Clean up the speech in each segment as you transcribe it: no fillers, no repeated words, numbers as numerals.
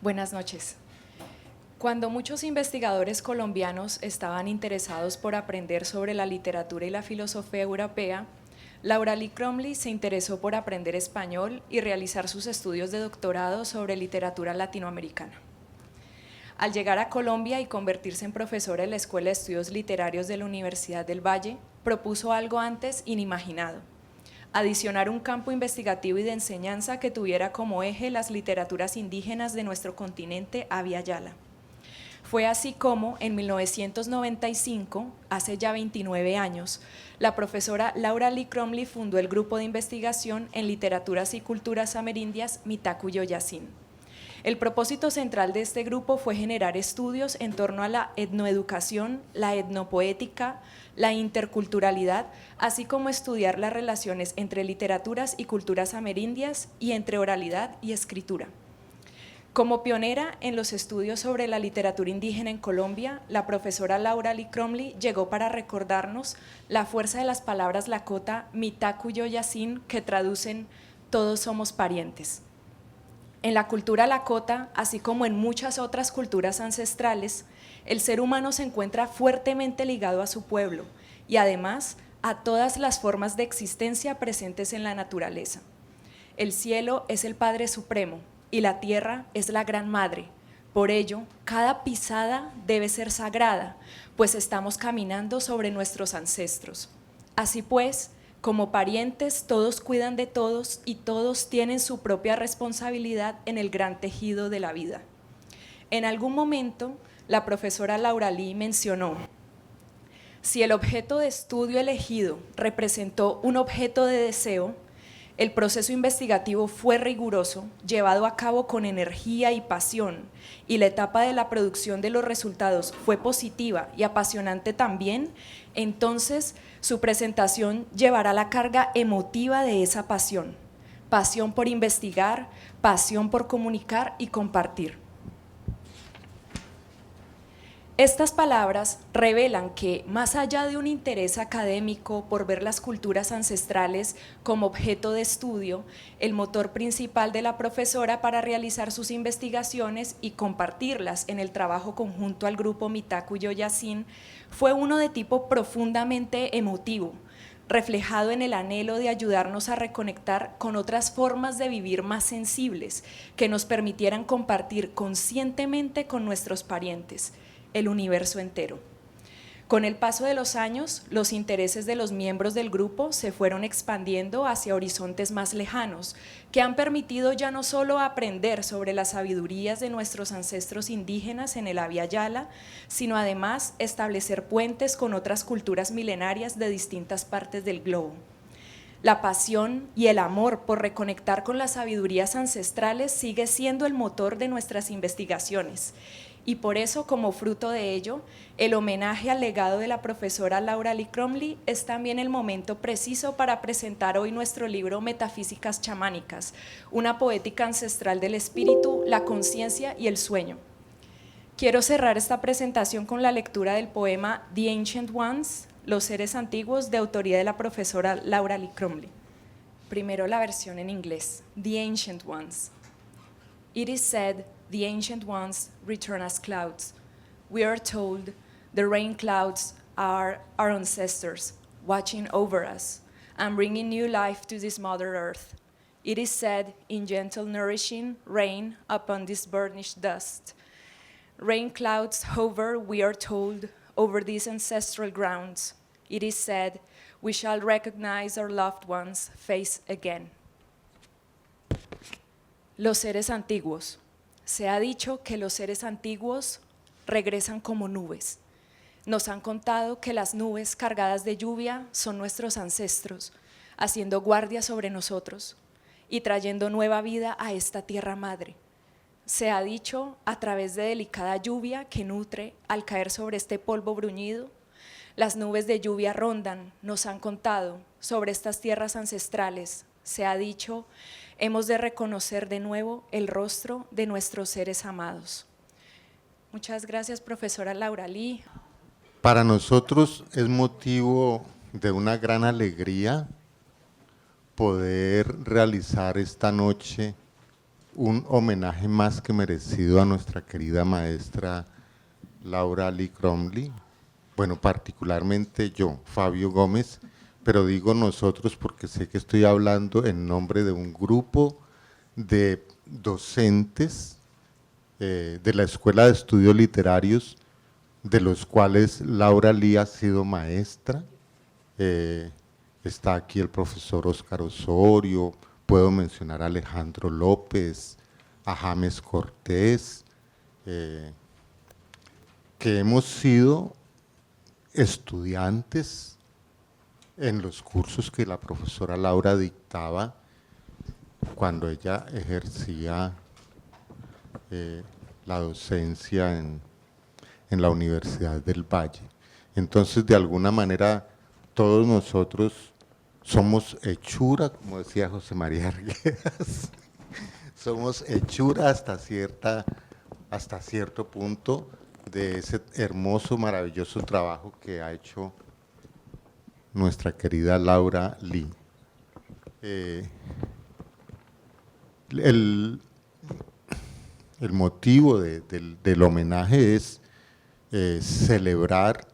Buenas noches. Cuando muchos investigadores colombianos estaban interesados por aprender sobre la literatura y la filosofía europea, Laura Lee Cromley se interesó por aprender español y realizar sus estudios de doctorado sobre literatura latinoamericana. Al llegar a Colombia y convertirse en profesora en la Escuela de Estudios Literarios de la Universidad del Valle, propuso algo antes inimaginado: adicionar un campo investigativo y de enseñanza que tuviera como eje las literaturas indígenas de nuestro continente a Via Yala. Fue así como, en 1995, hace ya 29 años, la profesora Laura Lee Cromley fundó el grupo de investigación en literaturas y culturas amerindias Mitaku Yoyasin. El propósito central de este grupo fue generar estudios en torno a la etnoeducación, la etnopoética, la interculturalidad, así como estudiar las relaciones entre literaturas y culturas amerindias y entre oralidad y escritura. Como pionera en los estudios sobre la literatura indígena en Colombia, la profesora Laura Lee Cromley llegó para recordarnos la fuerza de las palabras lakota Mitaku Yoyasin, que traducen "todos somos parientes". En la cultura lakota, así como en muchas otras culturas ancestrales, el ser humano se encuentra fuertemente ligado a su pueblo y además a todas las formas de existencia presentes en la naturaleza. El cielo es el Padre Supremo y la tierra es la Gran Madre. Por ello, cada pisada debe ser sagrada, pues estamos caminando sobre nuestros ancestros. Así pues, como parientes, todos cuidan de todos y todos tienen su propia responsabilidad en el gran tejido de la vida. En algún momento, la profesora Laura Lee mencionó: si el objeto de estudio elegido representó un objeto de deseo, el proceso investigativo fue riguroso, llevado a cabo con energía y pasión, y la etapa de la producción de los resultados fue positiva y apasionante también, entonces su presentación llevará la carga emotiva de esa pasión: pasión por investigar, pasión por comunicar y compartir. Estas palabras revelan que, más allá de un interés académico por ver las culturas ancestrales como objeto de estudio, el motor principal de la profesora para realizar sus investigaciones y compartirlas en el trabajo conjunto al grupo Mitaku Yoyasin fue uno de tipo profundamente emotivo, reflejado en el anhelo de ayudarnos a reconectar con otras formas de vivir más sensibles que nos permitieran compartir conscientemente con nuestros parientes el universo entero. Con el paso de los años, los intereses de los miembros del grupo se fueron expandiendo hacia horizontes más lejanos, que han permitido ya no solo aprender sobre las sabidurías de nuestros ancestros indígenas en el Abya Yala, sino además establecer puentes con otras culturas milenarias de distintas partes del globo. La pasión y el amor por reconectar con las sabidurías ancestrales sigue siendo el motor de nuestras investigaciones. Y por eso, como fruto de ello, el homenaje al legado de la profesora Laura Lee Cromley es también el momento preciso para presentar hoy nuestro libro Metafísicas Chamánicas, una poética ancestral del espíritu, la conciencia y el sueño. Quiero cerrar esta presentación con la lectura del poema The Ancient Ones, Los seres antiguos, de autoría de la profesora Laura Lee Cromley. Primero la versión en inglés. The Ancient Ones. It is said, the ancient ones return as clouds. We are told the rain clouds are our ancestors, watching over us and bringing new life to this Mother Earth. It is said, in gentle nourishing rain upon this burnished dust. Rain clouds hover, we are told, over these ancestral grounds. It is said, we shall recognize our loved ones' face again. Los seres antiguos. Se ha dicho que los seres antiguos regresan como nubes. Nos han contado que las nubes cargadas de lluvia son nuestros ancestros, haciendo guardia sobre nosotros y trayendo nueva vida a esta tierra madre. Se ha dicho a través de delicada lluvia que nutre al caer sobre este polvo bruñido. Las nubes de lluvia rondan, nos han contado, sobre estas tierras ancestrales. Se ha dicho, hemos de reconocer de nuevo el rostro de nuestros seres amados. Muchas gracias, profesora Laura Lee. Para nosotros es motivo de una gran alegría poder realizar esta noche un homenaje más que merecido a nuestra querida maestra Laura Lee Crumley. Bueno, particularmente yo, Fabio Gómez, pero digo nosotros porque sé que estoy hablando en nombre de un grupo de docentes de la Escuela de Estudios Literarios, de los cuales Laura Lee ha sido maestra. Está aquí el profesor Óscar Osorio, puedo mencionar a Alejandro López, a James Cortés, que hemos sido estudiantes en los cursos que la profesora Laura dictaba cuando ella ejercía la docencia en la Universidad del Valle. Entonces, de alguna manera, todos nosotros somos hechura, como decía José María Arguedas, somos hechura hasta cierto punto de ese hermoso, maravilloso trabajo que ha hecho nuestra querida Laura Lee. El motivo del homenaje es celebrar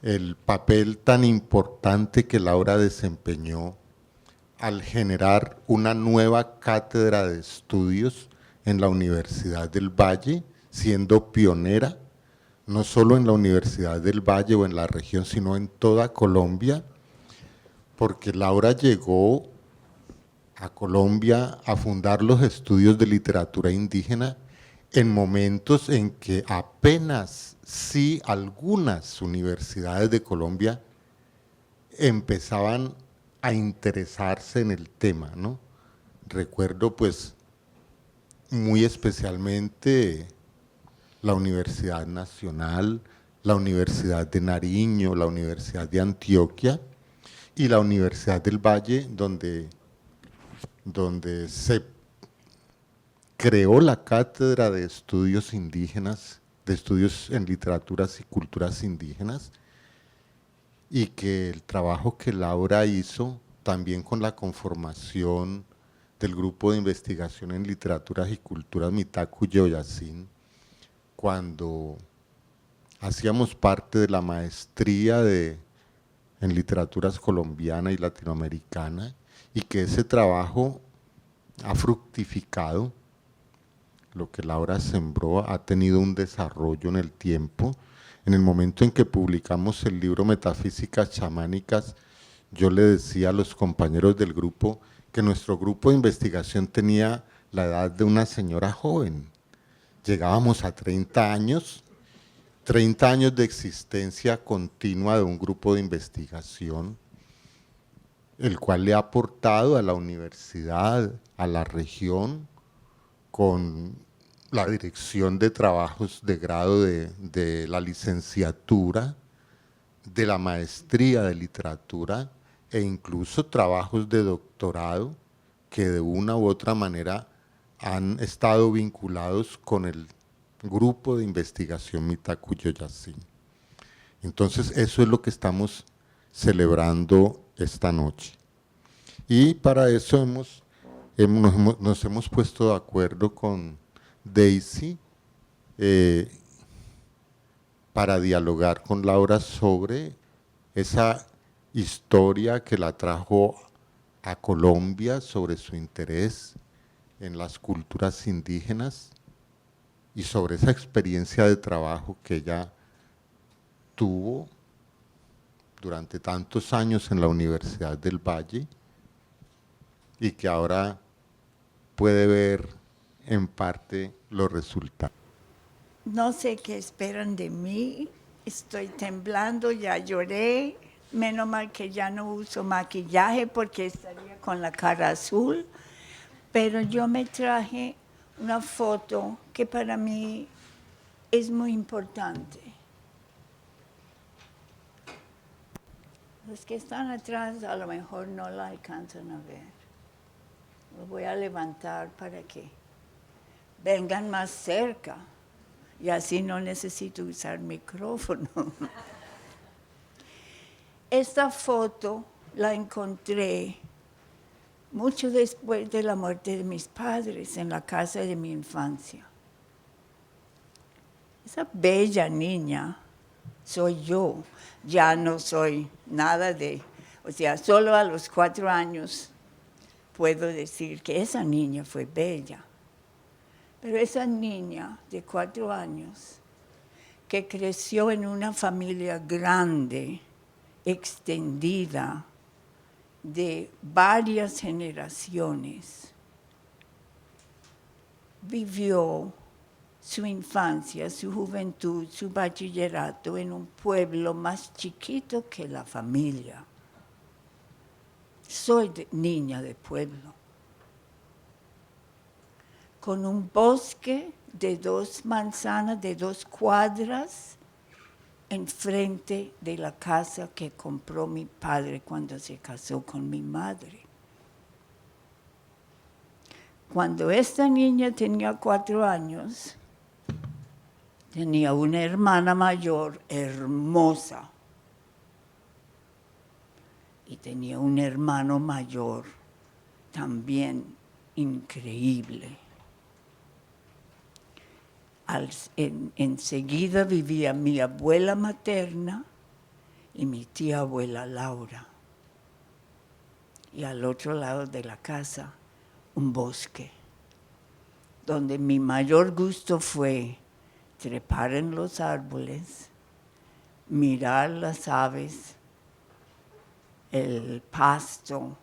el papel tan importante que Laura desempeñó al generar una nueva cátedra de estudios en la Universidad del Valle, siendo pionera, no solo en la Universidad del Valle o en la región, sino en toda Colombia, porque Laura llegó a Colombia a fundar los estudios de literatura indígena en momentos en que apenas sí algunas universidades de Colombia empezaban a interesarse en el tema, ¿no? Recuerdo pues muy especialmente la Universidad Nacional, la Universidad de Nariño, la Universidad de Antioquia y la Universidad del Valle, donde se creó la Cátedra de Estudios Indígenas, de Estudios en Literaturas y Culturas Indígenas, y que el trabajo que Laura hizo, también con la conformación del Grupo de Investigación en Literaturas y Culturas Mitaku Yoyacín, cuando hacíamos parte de la maestría en literaturas colombiana y latinoamericana, y que ese trabajo ha fructificado. Lo que Laura sembró ha tenido un desarrollo en el tiempo. En el momento en que publicamos el libro Metafísicas Chamánicas, yo le decía a los compañeros del grupo que nuestro grupo de investigación tenía la edad de una señora joven. Llegábamos a 30 años de existencia continua de un grupo de investigación, el cual le ha aportado a la universidad, a la región, con la dirección de trabajos de grado de la licenciatura, de la maestría de literatura e incluso trabajos de doctorado que de una u otra manera han estado vinculados con el grupo de investigación Mitaku Yoyacín. Entonces eso es lo que estamos celebrando esta noche. Y para eso nos hemos puesto de acuerdo con Daisy para dialogar con Laura sobre esa historia que la trajo a Colombia, sobre su interés en las culturas indígenas y sobre esa experiencia de trabajo que ella tuvo durante tantos años en la Universidad del Valle y que ahora puede ver en parte los resultados. No sé qué esperan de mí, estoy temblando, ya lloré, menos mal que ya no uso maquillaje porque estaría con la cara azul, pero yo me traje una foto que para mí es muy importante. Los que están atrás a lo mejor no la alcanzan a ver. Lo voy a levantar para que vengan más cerca y así no necesito usar micrófono. Esta foto la encontré mucho después de la muerte de mis padres, en la casa de mi infancia. Esa bella niña soy yo, ya no soy nada o sea, solo a los 4 años puedo decir que esa niña fue bella. Pero esa niña de 4 años, que creció en una familia grande, extendida, de varias generaciones, vivió su infancia, su juventud, su bachillerato en un pueblo más chiquito que la familia. Soy niña de pueblo, con un bosque de 2 manzanas, de 2 cuadras, enfrente de la casa que compró mi padre cuando se casó con mi madre. Cuando esta niña tenía 4 años, tenía una hermana mayor hermosa y tenía un hermano mayor también increíble. Enseguida vivía mi abuela materna y mi tía abuela Laura. Y al otro lado de la casa, un bosque, donde mi mayor gusto fue trepar en los árboles, mirar las aves, el pasto,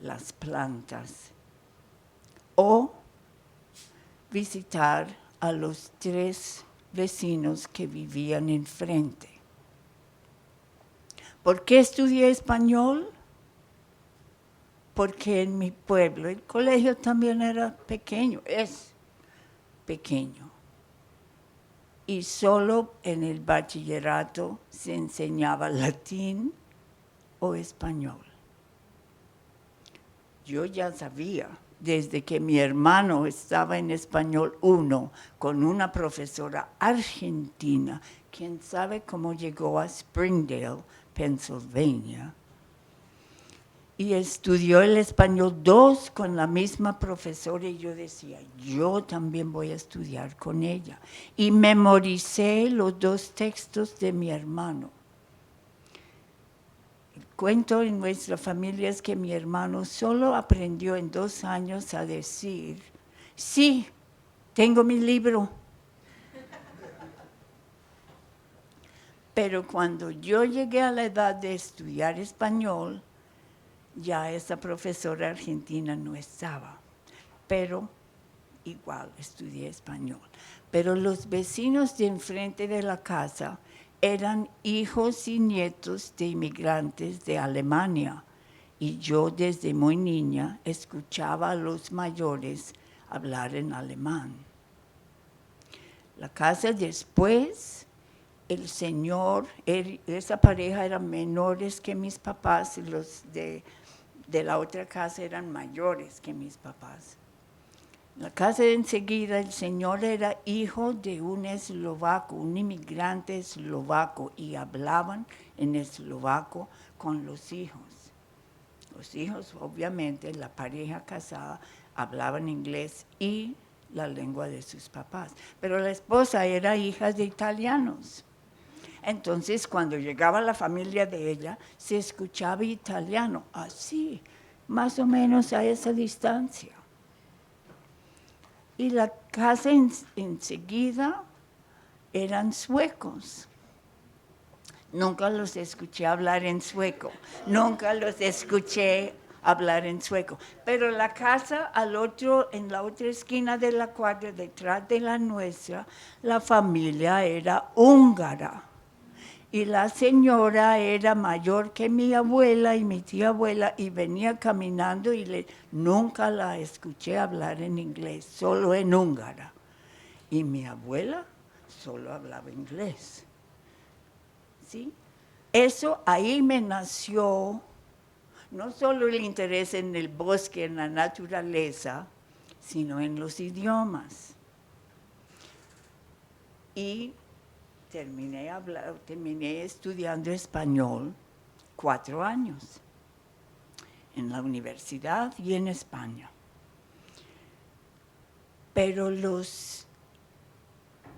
las plantas, o visitar a los 3 vecinos que vivían enfrente. ¿Por qué estudié español? Porque en mi pueblo el colegio también era pequeño, es pequeño. Y solo en el bachillerato se enseñaba latín o español. Yo ya sabía, desde que mi hermano estaba en español 1 con una profesora argentina, quién sabe cómo llegó a Springdale, Pennsylvania, y estudió el español 2 con la misma profesora, y yo decía, yo también voy a estudiar con ella. Y memoricé los 2 textos de mi hermano. El cuento en nuestra familia es que mi hermano solo aprendió en 2 años a decir, sí, tengo mi libro. Pero cuando yo llegué a la edad de estudiar español, ya esa profesora argentina no estaba, pero igual estudié español. Pero los vecinos de enfrente de la casa eran hijos y nietos de inmigrantes de Alemania, y yo desde muy niña escuchaba a los mayores hablar en alemán. La casa después, el señor, esa pareja eran menores que mis papás, y los de la otra casa eran mayores que mis papás. La casa de enseguida, el señor era hijo de un eslovaco, un inmigrante eslovaco, y hablaban en eslovaco con los hijos. Los hijos, obviamente, la pareja casada, hablaban inglés y la lengua de sus papás. Pero la esposa era hija de italianos. Entonces, cuando llegaba la familia de ella, se escuchaba italiano, así, más o menos a esa distancia. Y la casa enseguida eran suecos. Nunca los escuché hablar en sueco, nunca los escuché hablar en sueco. Pero la casa en la otra esquina de la cuadra, detrás de la nuestra, la familia era húngara. Y la señora era mayor que mi abuela y mi tía abuela, y venía caminando, y nunca la escuché hablar en inglés, solo en húngara. Y mi abuela solo hablaba inglés. ¿Sí? Eso ahí me nació no solo el interés en el bosque, en la naturaleza, sino en los idiomas. Y terminé estudiando español 4 años. en la universidad y en España. Pero los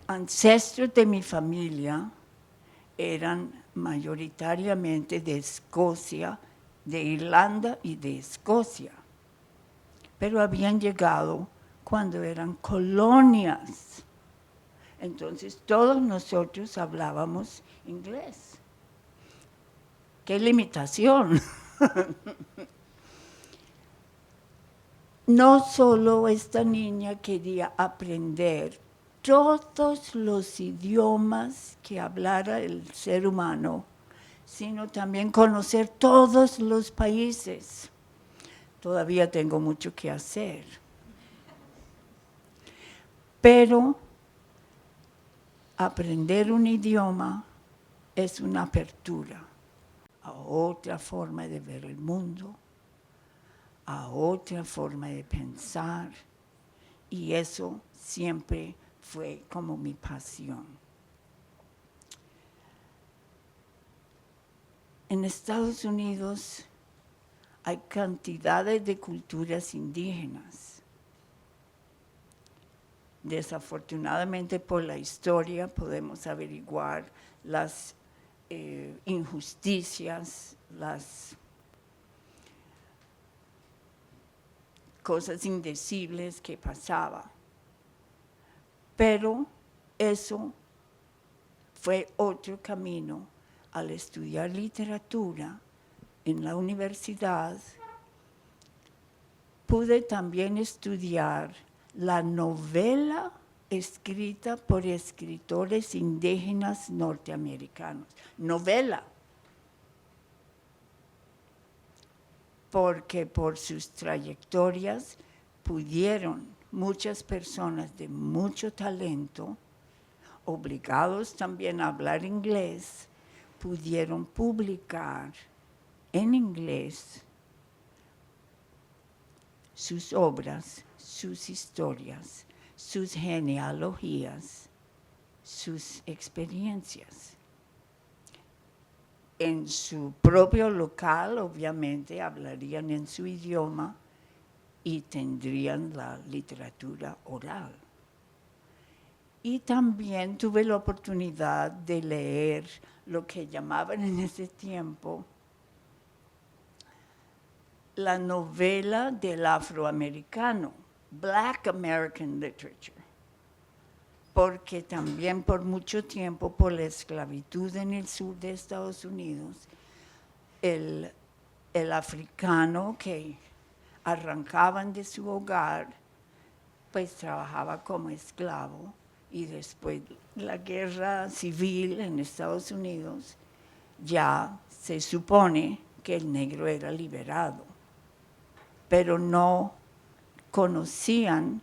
ancestros de mi familia eran mayoritariamente de Escocia, de Irlanda y de Escocia, pero habían llegado cuando eran colonias. Entonces todos nosotros hablábamos inglés. ¡Qué limitación! No solo esta niña quería aprender todos los idiomas que hablara el ser humano, sino también conocer todos los países. Todavía tengo mucho que hacer. Pero aprender un idioma es una apertura a otra forma de ver el mundo, a otra forma de pensar, y eso siempre fue como mi pasión. En Estados Unidos hay cantidades de culturas indígenas. Desafortunadamente por la historia podemos averiguar las injusticias, las cosas indecibles que pasaba. Pero eso fue otro camino. Al estudiar literatura en la universidad, pude también estudiar la novela escrita por escritores indígenas norteamericanos. Novela. Porque por sus trayectorias pudieron muchas personas de mucho talento, obligados también a hablar inglés, pudieron publicar en inglés sus obras, sus historias, sus genealogías, sus experiencias. En su propio local, obviamente, hablarían en su idioma y tendrían la literatura oral. Y también tuve la oportunidad de leer lo que llamaban en ese tiempo la novela del afroamericano, Black American Literature, porque también por mucho tiempo, por la esclavitud en el sur de Estados Unidos, el africano que arrancaban de su hogar, pues trabajaba como esclavo, y después de la guerra civil en Estados Unidos, ya se supone que el negro era liberado, pero no conocían,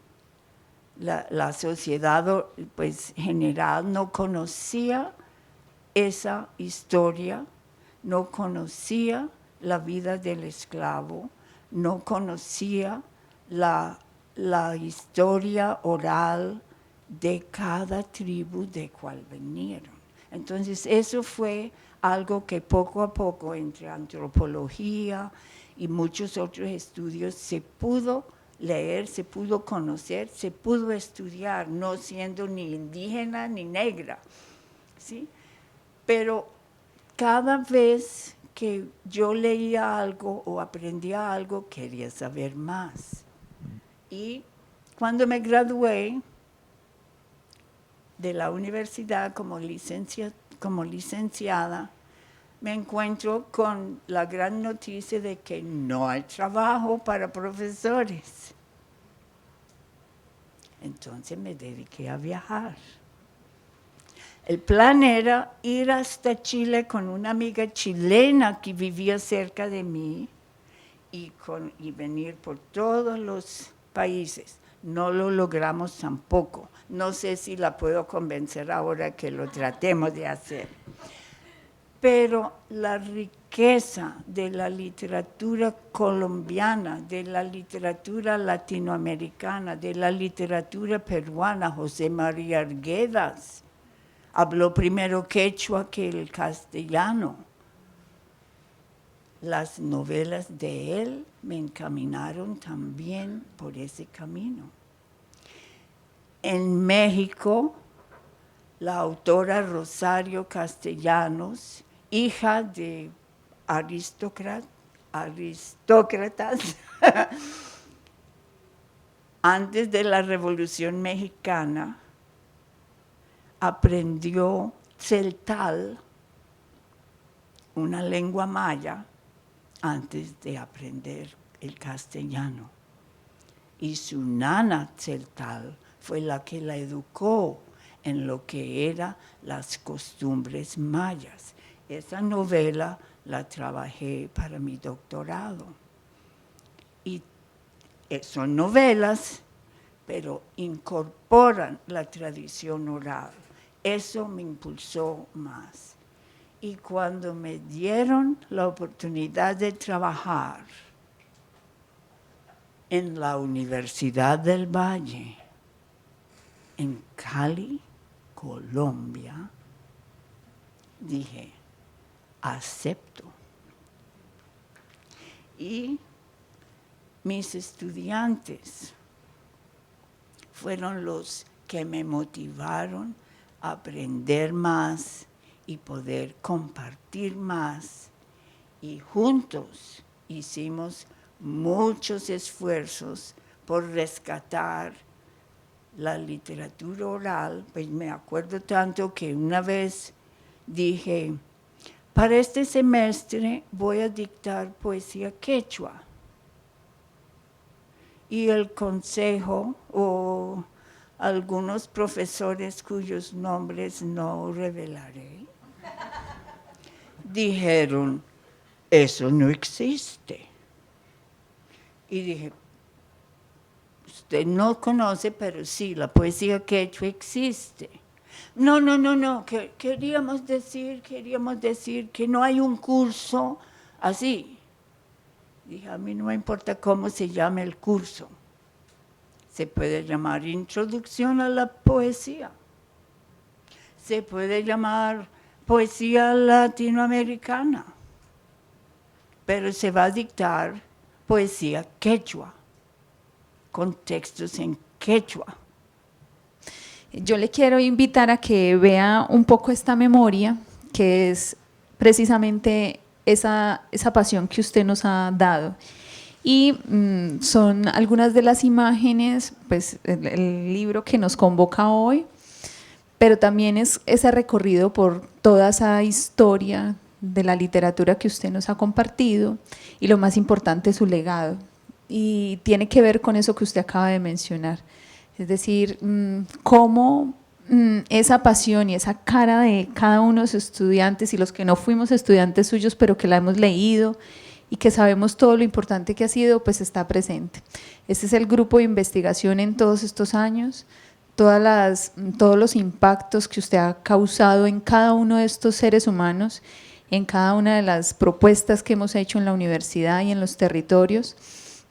la sociedad pues, general no conocía esa historia, no conocía la vida del esclavo, no conocía la historia oral de cada tribu de cual vinieron. Entonces eso fue algo que poco a poco entre antropología y muchos otros estudios se pudo leer, se pudo conocer, se pudo estudiar, no siendo ni indígena ni negra, ¿sí? Pero cada vez que yo leía algo o aprendía algo, quería saber más. Y cuando me gradué de la universidad como licenciada, me encuentro con la gran noticia de que no hay trabajo para profesores. Entonces me dediqué a viajar. El plan era ir hasta Chile con una amiga chilena que vivía cerca de mí y venir por todos los países. No lo logramos tampoco. No sé si la puedo convencer ahora que lo tratemos de hacer. Pero la riqueza de la literatura colombiana, de la literatura latinoamericana, de la literatura peruana, José María Arguedas habló primero quechua que el castellano. las novelas de él me encaminaron también por ese camino. En México, la autora Rosario Castellanos, hija de aristócratas, antes de la Revolución Mexicana, aprendió tzeltal, una lengua maya, antes de aprender el castellano. Y su nana tzeltal fue la que la educó en lo que eran las costumbres mayas. Esa novela la trabajé para mi doctorado. Y son novelas, pero incorporan la tradición oral. Eso me impulsó más. Y cuando me dieron la oportunidad de trabajar en la Universidad del Valle, en Cali, Colombia, dije, acepto. Y mis estudiantes fueron los que me motivaron a aprender más y poder compartir más. Y juntos hicimos muchos esfuerzos por rescatar la literatura oral. Pues me acuerdo tanto que una vez dije, para este semestre voy a dictar poesía quechua. Y el consejo o algunos profesores cuyos nombres no revelaré, dijeron, eso no existe. Y dije, usted no conoce, pero sí, la poesía quechua existe. No, queríamos decir que no hay un curso así. Dije, a mí no me importa cómo se llame el curso. Se puede llamar Introducción a la Poesía. Se puede llamar Poesía Latinoamericana. Pero se va a dictar poesía quechua, con textos en quechua. Yo le quiero invitar a que vea un poco esta memoria, que es precisamente esa pasión que usted nos ha dado. Y son algunas de las imágenes, pues el libro que nos convoca hoy, pero también es ese recorrido por toda esa historia de la literatura que usted nos ha compartido y lo más importante, su legado. Y tiene que ver con eso que usted acaba de mencionar, es decir, cómo esa pasión y esa cara de cada uno de sus estudiantes y los que no fuimos estudiantes suyos, pero que la hemos leído y que sabemos todo lo importante que ha sido, pues está presente. Este es el grupo de investigación en todos estos años, todos los impactos que usted ha causado en cada uno de estos seres humanos, en cada una de las propuestas que hemos hecho en la universidad y en los territorios,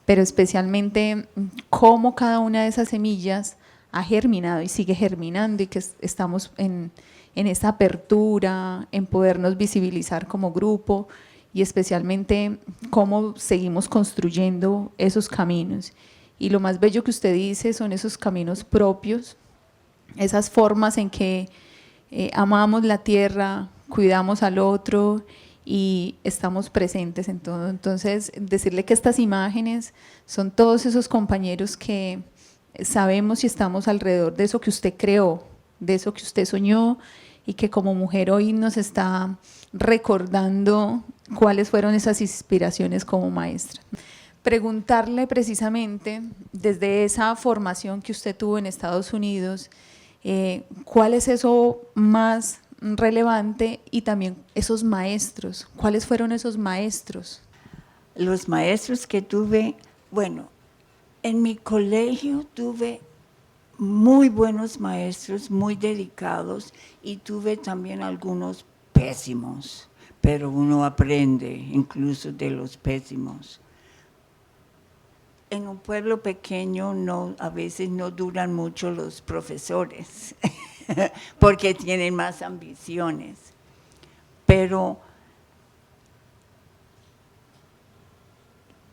pero especialmente cómo cada una de esas semillas ha germinado y sigue germinando y que estamos en esta apertura, en podernos visibilizar como grupo y especialmente cómo seguimos construyendo esos caminos. Y lo más bello que usted dice son esos caminos propios, esas formas en que amamos la tierra, cuidamos al otro y estamos presentes en todo. Entonces, decirle que estas imágenes son todos esos compañeros que sabemos y estamos alrededor de eso que usted creó, de eso que usted soñó y que como mujer hoy nos está recordando cuáles fueron esas inspiraciones como maestra. Preguntarle precisamente, desde esa formación que usted tuvo en Estados Unidos, ¿cuál es eso más relevante y también esos maestros? ¿Cuáles fueron esos maestros? Los maestros que tuve, bueno, en mi colegio tuve muy buenos maestros, muy dedicados, y tuve también algunos pésimos, pero uno aprende incluso de los pésimos. En un pueblo pequeño a veces no duran mucho los profesores, porque tienen más ambiciones, pero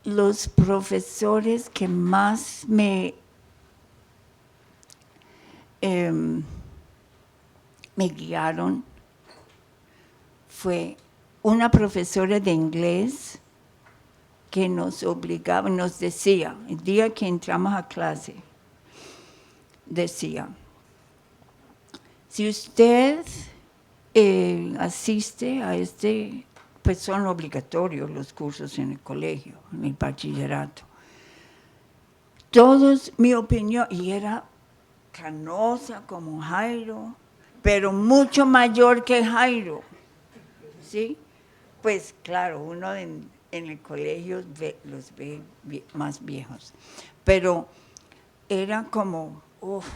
los profesores que más me guiaron fue una profesora de inglés que nos obligaba, nos decía, el día que entramos a clase, decía, si usted asiste a pues son obligatorios los cursos en el colegio, en el bachillerato. Todos, mi opinión, y era canosa como Jairo, pero mucho mayor que Jairo, ¿sí? Pues claro, uno en el colegio los ve más viejos, pero era como, uff.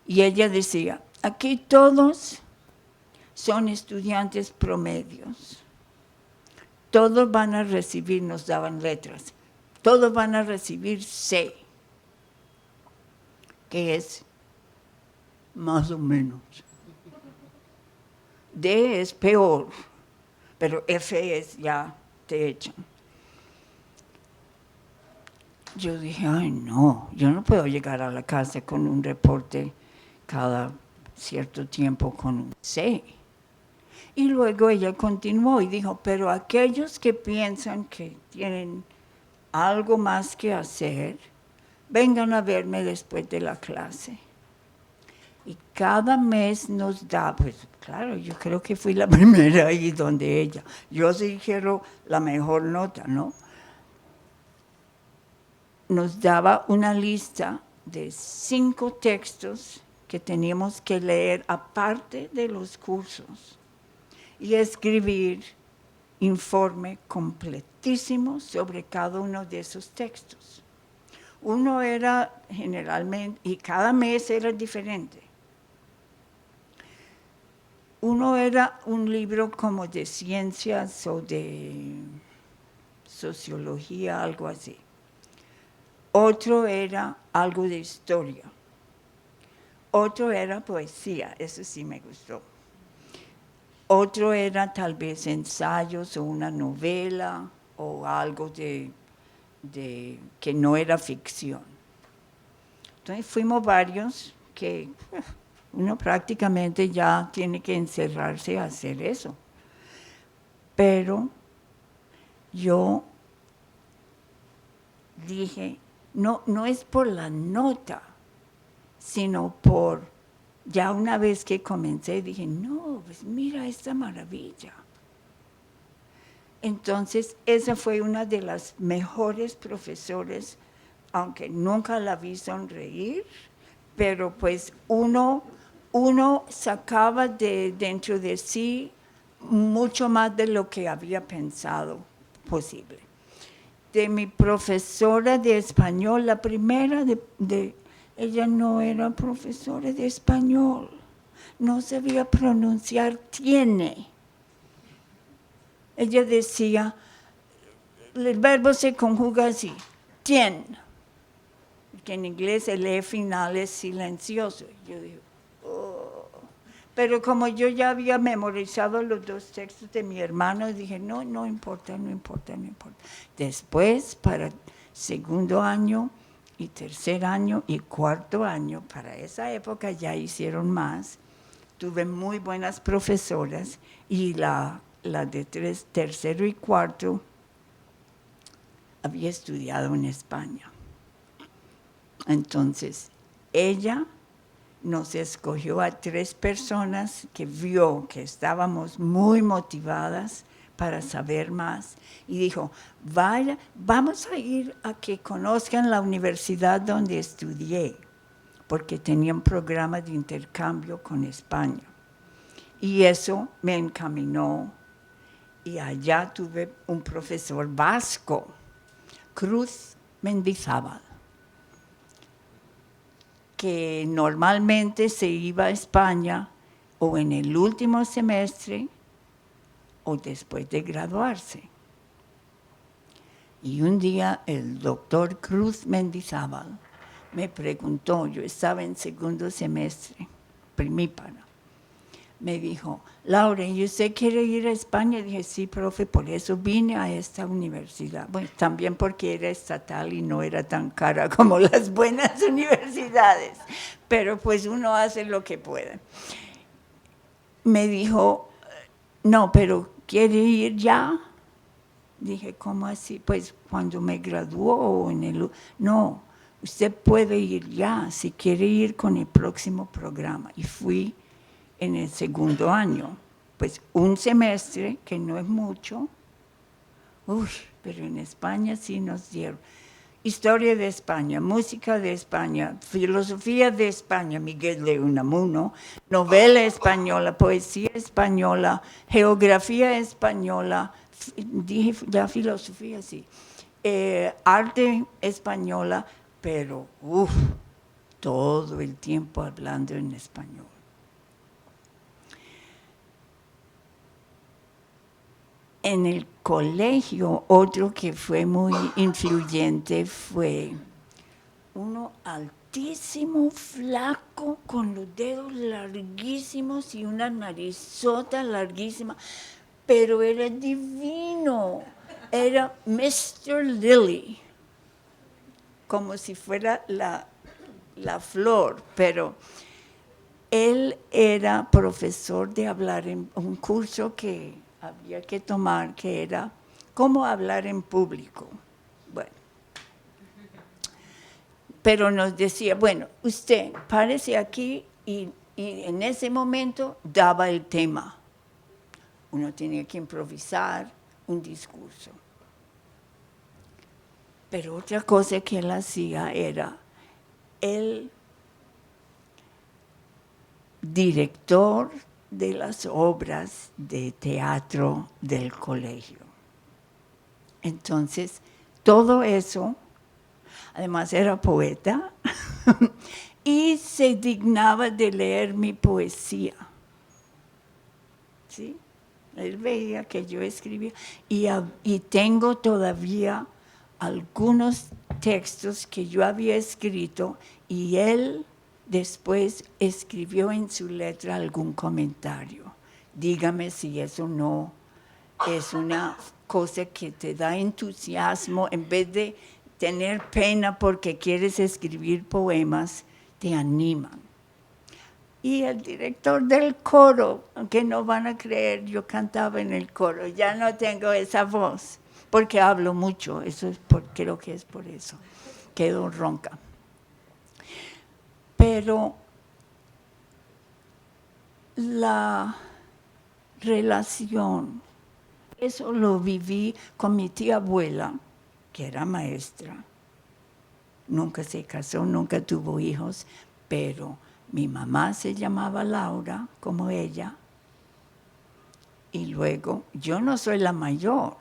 Y ella decía, aquí todos son estudiantes promedios, todos van a recibir, nos daban letras, todos van a recibir C, que es más o menos. D es peor, pero F es ya te echan. Yo dije, ay no, yo no puedo llegar a la casa con un reporte cada cierto tiempo con un C. Y luego ella continuó y dijo, pero aquellos que piensan que tienen algo más que hacer, vengan a verme después de la clase. Y cada mes nos da, pues claro, yo creo que fui la primera ahí donde ella. Yo sí quiero la mejor nota, ¿no? Nos daba una lista de 5 textos que teníamos que leer aparte de los cursos y escribir informe completísimo sobre cada uno de esos textos. Uno era generalmente, y cada mes era diferente. Uno era un libro como de ciencias o de sociología, algo así. Otro era algo de historia. Otro era poesía, eso sí me gustó. Otro era tal vez ensayos o una novela o algo de que no era ficción. Entonces fuimos varios que uno prácticamente ya tiene que encerrarse a hacer eso. Pero yo dije, no es por la nota, sino por, ya una vez que comencé, dije, no, pues mira esta maravilla. Entonces, esa fue una de las mejores profesores, aunque nunca la vi sonreír, pero pues uno sacaba dentro de sí mucho más de lo que había pensado posible. De mi profesora de español, la primera ella no era profesora de español, no sabía pronunciar tiene. Ella decía, el verbo se conjuga así, tiene, que en inglés el E final es silencioso. Yo digo, oh. Pero como yo ya había memorizado los 2 textos de mi hermano, dije, no importa. Después, para segundo año y tercer año y cuarto año, para esa época ya hicieron más, tuve muy buenas profesoras y la de tercero y cuarto había estudiado en España. Entonces, ella nos escogió a 3 personas que vio que estábamos muy motivadas para saber más y dijo, vamos a ir a que conozcan la universidad donde estudié, porque tenía un programa de intercambio con España. Y eso me encaminó y allá tuve un profesor vasco, Cruz Mendizábal, que normalmente se iba a España o en el último semestre o después de graduarse. Y un día el doctor Cruz Mendizábal me preguntó, yo estaba en segundo semestre, primípara, me dijo, Laura, ¿y usted quiere ir a España? Dije, sí, profe, por eso vine a esta universidad. Bueno, también porque era estatal y no era tan cara como las buenas universidades, pero pues uno hace lo que puede. Me dijo, no, pero ¿quiere ir ya? Dije, ¿cómo así? Pues cuando me graduó no, usted puede ir ya, si quiere ir con el próximo programa. Y fui en el segundo año, pues un semestre, que no es mucho, pero en España sí nos dieron. Historia de España, música de España, filosofía de España, Miguel de Unamuno, novela española, poesía española, geografía española, dije ya filosofía, sí, arte española, pero todo el tiempo hablando en español. En el colegio, otro que fue muy influyente fue uno altísimo, flaco, con los dedos larguísimos y una narizota larguísima, pero era divino, era Mr. Lily, como si fuera la flor, pero él era profesor de hablar en un curso que había que tomar, que era cómo hablar en público. Bueno, pero nos decía, bueno, usted párese aquí y en ese momento daba el tema. Uno tenía que improvisar un discurso. Pero otra cosa que él hacía era el director de las obras de teatro del colegio. Entonces, todo eso, además era poeta, y se dignaba de leer mi poesía. ¿Sí? Él veía que yo escribía, y tengo todavía algunos textos que yo había escrito, y él después escribió en su letra algún comentario. Dígame si eso no es una cosa que te da entusiasmo, en vez de tener pena porque quieres escribir poemas, te animan. Y el director del coro, aunque no van a creer, yo cantaba en el coro, ya no tengo esa voz, porque hablo mucho, creo que es por eso, quedo ronca. Pero la relación, eso lo viví con mi tía abuela, que era maestra. Nunca se casó, nunca tuvo hijos, pero mi mamá se llamaba Laura, como ella, y luego yo no soy la mayor,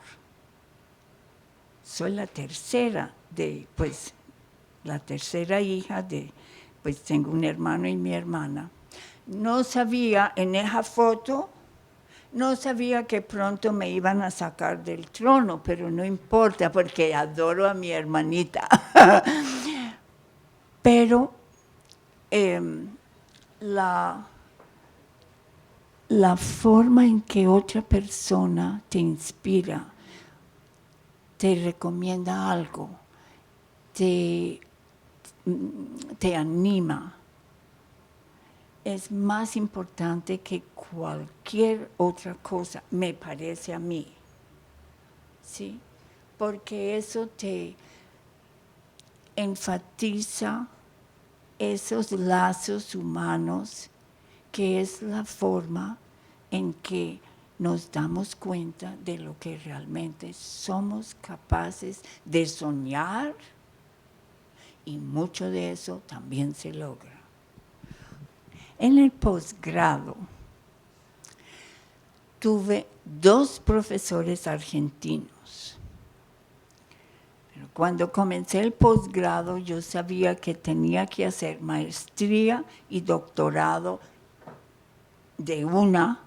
soy la tercera la tercera hija pues tengo un hermano y mi hermana. No sabía, en esa foto, no sabía que pronto me iban a sacar del trono, pero no importa porque adoro a mi hermanita. Pero la forma en que otra persona te inspira, te recomienda algo, te anima, es más importante que cualquier otra cosa, me parece a mí, ¿sí? Porque eso te enfatiza esos lazos humanos, que es la forma en que nos damos cuenta de lo que realmente somos capaces de soñar, y mucho de eso también se logra. En el posgrado tuve 2 profesores argentinos. Pero cuando comencé el posgrado yo sabía que tenía que hacer maestría y doctorado de una,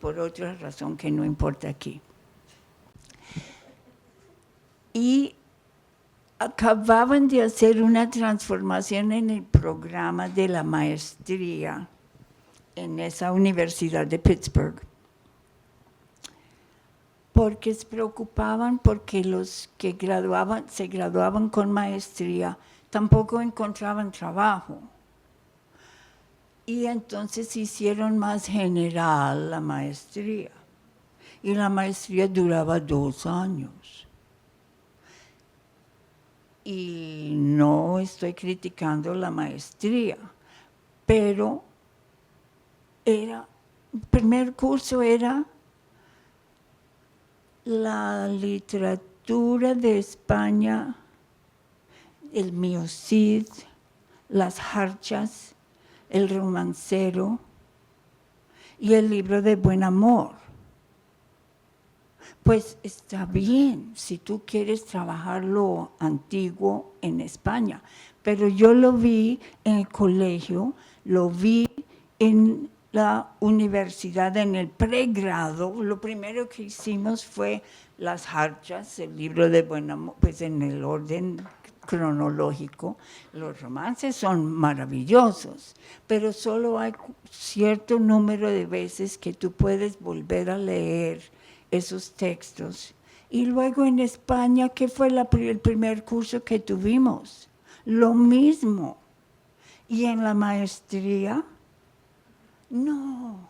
por otra razón que no importa aquí. Y acababan de hacer una transformación en el programa de la maestría en esa universidad de Pittsburgh, porque se preocupaban porque los que se graduaban con maestría tampoco encontraban trabajo. Y entonces hicieron más general la maestría. Y la maestría duraba 2 años. Y no estoy criticando la maestría, pero el primer curso era la literatura de España, el Mio Cid, las jarchas, el romancero y el libro de Buen Amor. Pues está bien si tú quieres trabajar lo antiguo en España, pero yo lo vi en el colegio, lo vi en la universidad, en el pregrado. Lo primero que hicimos fue las jarchas, el libro de Buen Amor, pues en el orden cronológico. Los romances son maravillosos, pero solo hay cierto número de veces que tú puedes volver a leer esos textos. Y luego en España, ¿qué fue el primer curso que tuvimos? Lo mismo. Y en la maestría, no.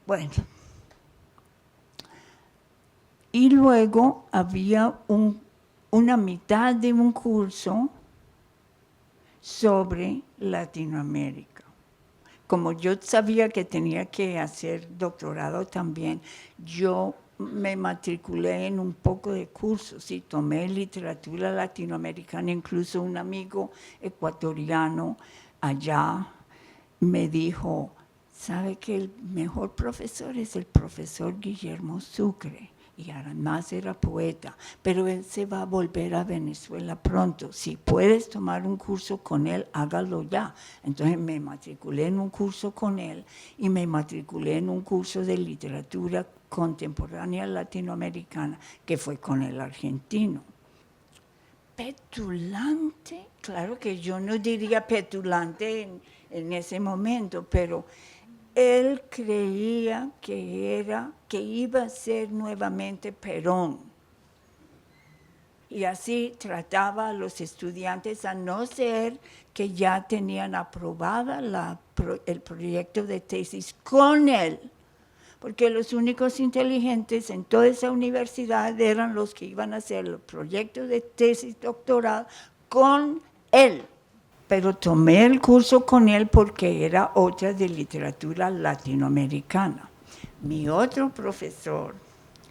Bueno. Y luego había una mitad de un curso sobre Latinoamérica. Como yo sabía que tenía que hacer doctorado también, yo me matriculé en un poco de cursos y tomé literatura latinoamericana. Incluso un amigo ecuatoriano allá me dijo, ¿sabe que el mejor profesor es el profesor Guillermo Sucre? Y además era poeta, pero él se va a volver a Venezuela pronto. Si puedes tomar un curso con él, hágalo ya. Entonces me matriculé en un curso con él y me matriculé en un curso de literatura contemporánea latinoamericana, que fue con el argentino. Petulante, claro que yo no diría petulante en ese momento, pero él creía que iba a ser nuevamente Perón. Y así trataba a los estudiantes, a no ser que ya tenían aprobada el proyecto de tesis con él, porque los únicos inteligentes en toda esa universidad eran los que iban a hacer el proyecto de tesis doctoral con él. Pero tomé el curso con él porque era otra de literatura latinoamericana. Mi otro profesor,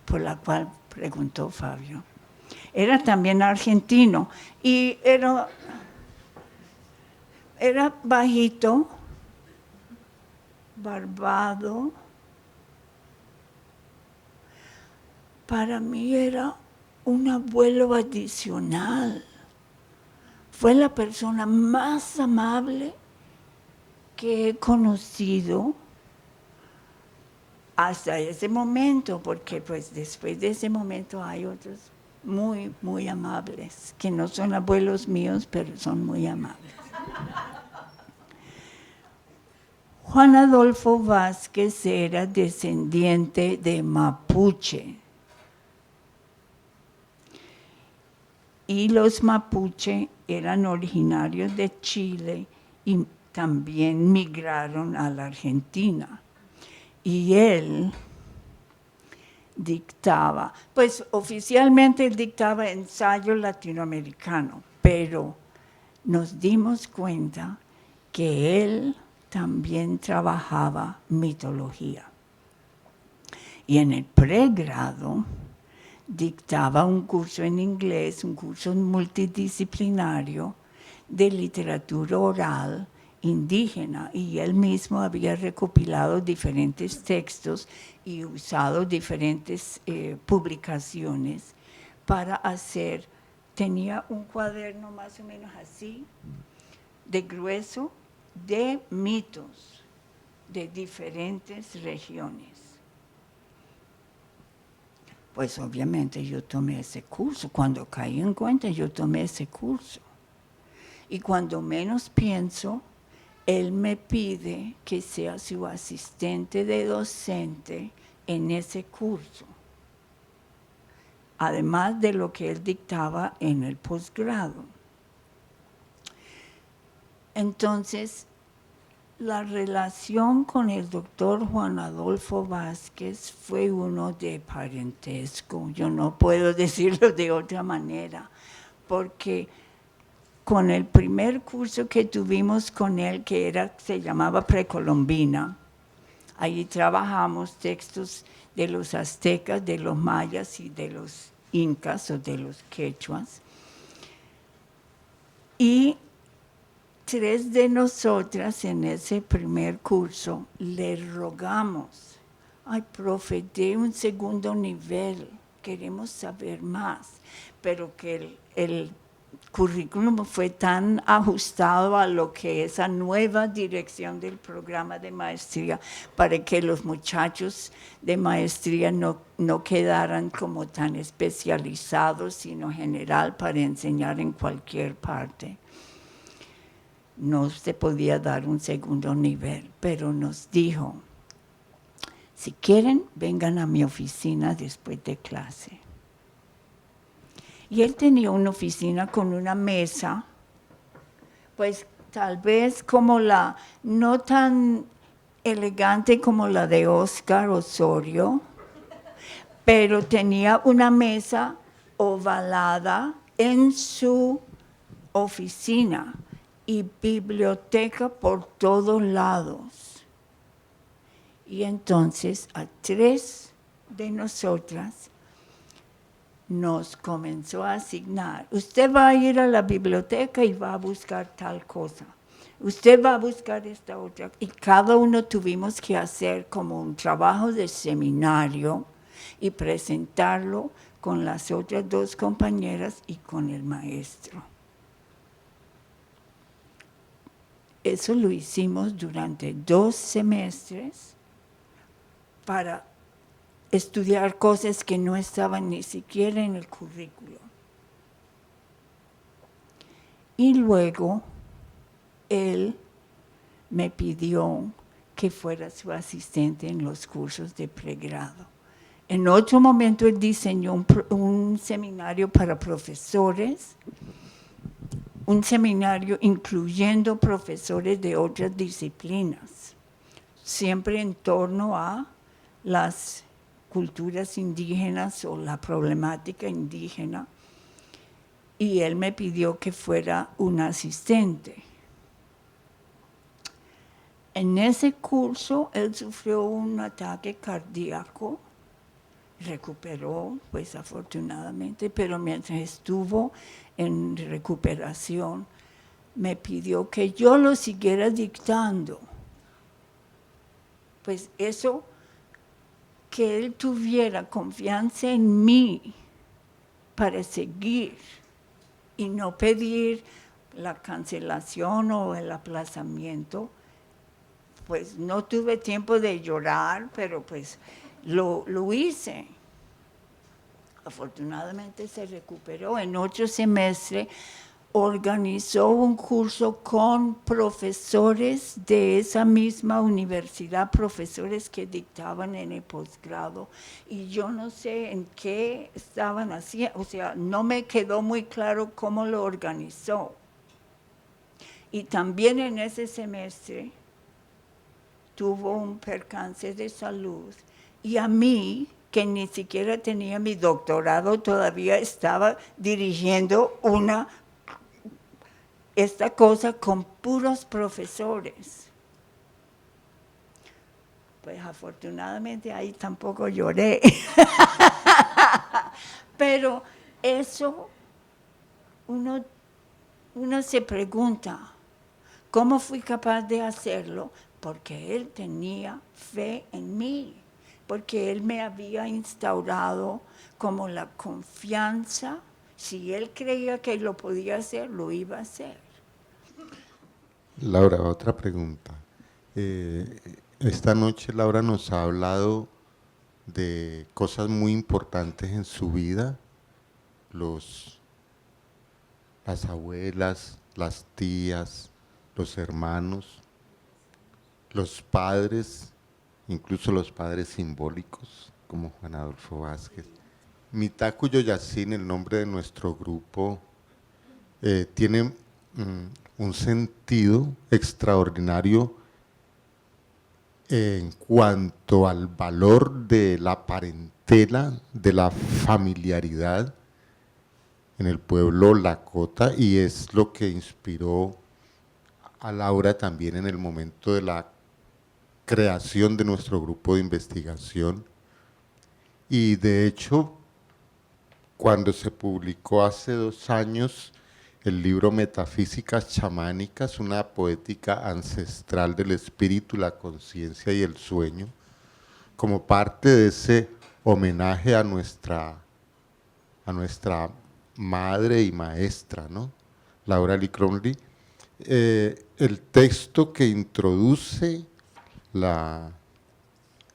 por la cual preguntó Fabio, era también argentino y era bajito, barbado. Para mí era un abuelo adicional. Fue la persona más amable que he conocido hasta ese momento, porque pues después de ese momento hay otros muy, muy amables, que no son abuelos míos, pero son muy amables. Juan Adolfo Vázquez era descendiente de mapuche. Y los mapuche eran originarios de Chile y también migraron a la Argentina. Y él dictaba, pues oficialmente él dictaba ensayo latinoamericano, pero nos dimos cuenta que él también trabajaba mitología. Y en el pregrado dictaba un curso en inglés, un curso multidisciplinario de literatura oral indígena, y él mismo había recopilado diferentes textos y usado diferentes publicaciones para hacer. Tenía un cuaderno más o menos así, de grueso, de mitos de diferentes regiones. Pues obviamente yo tomé ese curso. Cuando caí en cuenta, yo tomé ese curso. Y cuando menos pienso, él me pide que sea su asistente de docente en ese curso, además de lo que él dictaba en el posgrado. Entonces, la relación con el doctor Juan Adolfo Vázquez fue uno de parentesco. Yo no puedo decirlo de otra manera, porque con el primer curso que tuvimos con él, que se llamaba Precolombina, ahí trabajamos textos de los aztecas, de los mayas y de los incas o de los quechuas. Y 3 de nosotras en ese primer curso le rogamos: ay, profe, de un segundo nivel, queremos saber más, pero que el currículum fue tan ajustado a lo que esa nueva dirección del programa de maestría, para que los muchachos de maestría no quedaran como tan especializados, sino general para enseñar en cualquier parte. No se podía dar un segundo nivel, pero nos dijo: si quieren, vengan a mi oficina después de clase. Y él tenía una oficina con una mesa, pues tal vez como no tan elegante como la de Oscar Osorio, pero tenía una mesa ovalada en su oficina y biblioteca por todos lados. Y entonces a 3 de nosotras nos comenzó a asignar: usted va a ir a la biblioteca y va a buscar tal cosa, usted va a buscar esta otra. Y cada uno tuvimos que hacer como un trabajo de seminario y presentarlo con las otras 2 compañeras y con el maestro. Eso lo hicimos durante 2 semestres para estudiar cosas que no estaban ni siquiera en el currículo. Y luego él me pidió que fuera su asistente en los cursos de pregrado. En otro momento él diseñó un seminario para profesores, un seminario incluyendo profesores de otras disciplinas, siempre en torno a las culturas indígenas o la problemática indígena, y él me pidió que fuera un asistente. En ese curso él sufrió un ataque cardíaco, recuperó, pues afortunadamente, pero mientras estuvo en recuperación, me pidió que yo lo siguiera dictando. Pues eso, que él tuviera confianza en mí para seguir y no pedir la cancelación o el aplazamiento, pues no tuve tiempo de llorar, pero pues lo hice. Afortunadamente se recuperó. En otro semestre organizó un curso con profesores de esa misma universidad, profesores que dictaban en el posgrado, y yo no sé en qué estaban haciendo, o sea, no me quedó muy claro cómo lo organizó. Y también en ese semestre tuvo un percance de salud, y a mí, que ni siquiera tenía mi doctorado, todavía estaba dirigiendo esta cosa con puros profesores. Pues afortunadamente ahí tampoco lloré. Pero eso, uno se pregunta, ¿cómo fui capaz de hacerlo? Porque él tenía fe en mí, porque él me había instaurado como la confianza. Si él creía que lo podía hacer, lo iba a hacer. Laura, otra pregunta. Esta noche Laura nos ha hablado de cosas muy importantes en su vida, las abuelas, las tías, los hermanos, los padres, incluso los padres simbólicos, como Juan Adolfo Vázquez. Mitaku Yoyasin, el nombre de nuestro grupo, tiene un sentido extraordinario en cuanto al valor de la parentela, de la familiaridad en el pueblo Lakota, y es lo que inspiró a Laura también en el momento de la creación de nuestro grupo de investigación. Y de hecho, cuando se publicó hace 2 años el libro Metafísicas Chamánicas, una poética ancestral del espíritu, la conciencia y el sueño, como parte de ese homenaje a nuestra madre y maestra, ¿no? Laura Lee Crumley, el texto que introduce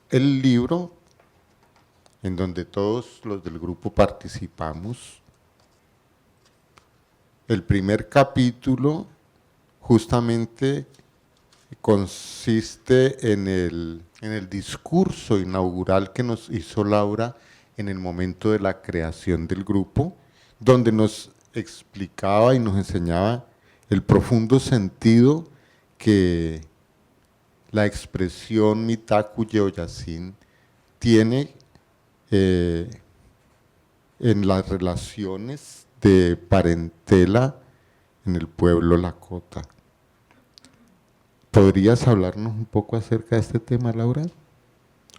el libro, en donde todos los del grupo participamos, el primer capítulo justamente consiste en el discurso inaugural que nos hizo Laura en el momento de la creación del grupo, donde nos explicaba y nos enseñaba el profundo sentido que la expresión Mitaku Yoyasin tiene en las relaciones de parentela en el pueblo Lakota. ¿Podrías hablarnos un poco acerca de este tema, Laura?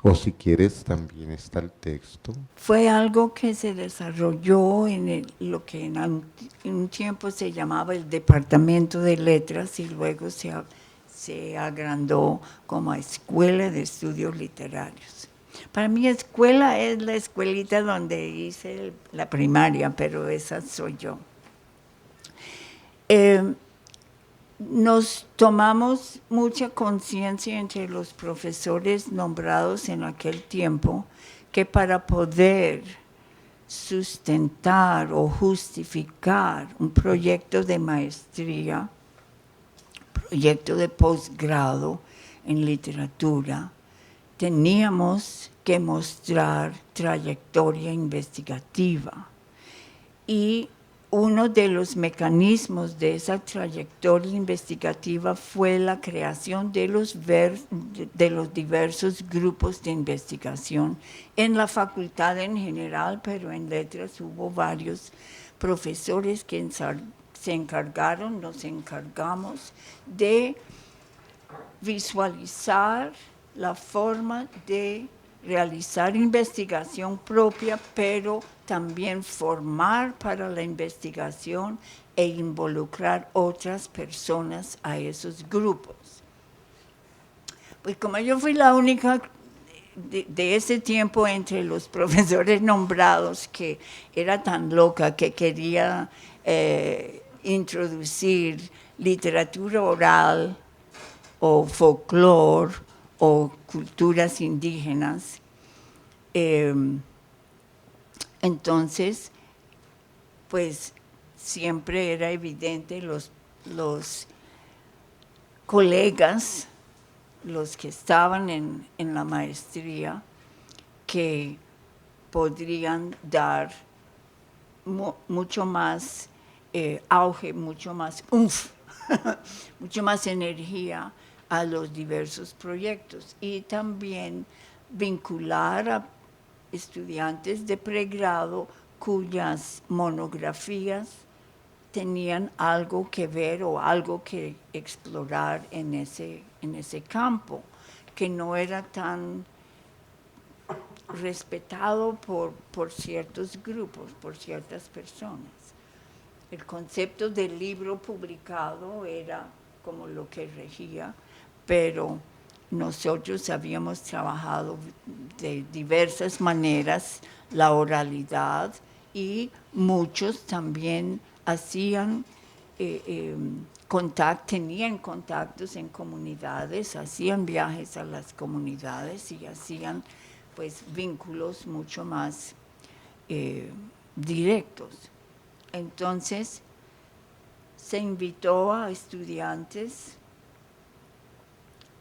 O si quieres, también está el texto. Fue algo que se desarrolló en lo que en un tiempo se llamaba el Departamento de Letras y luego se agrandó como Escuela de Estudios Literarios. Para mí escuela es la escuelita donde hice la primaria, pero esa soy yo. Nos tomamos mucha conciencia entre los profesores nombrados en aquel tiempo que para poder sustentar o justificar un proyecto de maestría, proyecto de posgrado en literatura, teníamos que mostrar trayectoria investigativa. Y uno de los mecanismos de esa trayectoria investigativa fue la creación de los diversos grupos de investigación en la facultad en general, pero en letras hubo varios profesores que nos encargamos de visualizar la forma de realizar investigación propia, pero también formar para la investigación e involucrar otras personas a esos grupos. Pues como yo fui la única de ese tiempo entre los profesores nombrados que era tan loca que quería introducir literatura oral o folclore o culturas indígenas, entonces, pues siempre era evidente los colegas, los que estaban en la maestría, que podrían dar mucho más auge, mucho más mucho más energía a los diversos proyectos y también vincular a estudiantes de pregrado cuyas monografías tenían algo que ver o algo que explorar en ese campo, que no era tan respetado por ciertos grupos, por ciertas personas. El concepto del libro publicado era como lo que regía, pero nosotros habíamos trabajado de diversas maneras la oralidad y muchos también tenían contactos en comunidades, hacían viajes a las comunidades y hacían pues vínculos mucho más directos. Entonces se invitó a estudiantes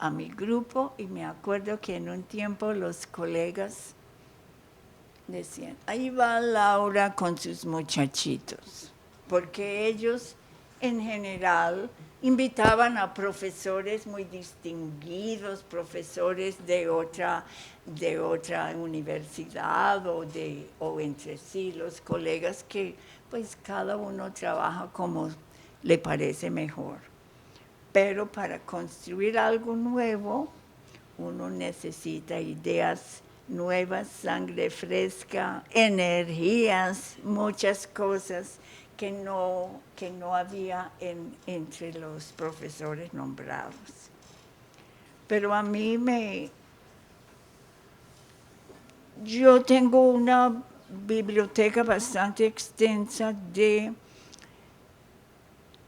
a mi grupo y me acuerdo que en un tiempo los colegas decían, ahí va Laura con sus muchachitos, porque ellos en general invitaban a profesores muy distinguidos, profesores de otra universidad o entre sí los colegas que pues cada uno trabaja como le parece mejor. Pero para construir algo nuevo, uno necesita ideas nuevas, sangre fresca, energías, muchas cosas que no había entre los profesores nombrados. Pero a mí yo tengo una biblioteca bastante extensa de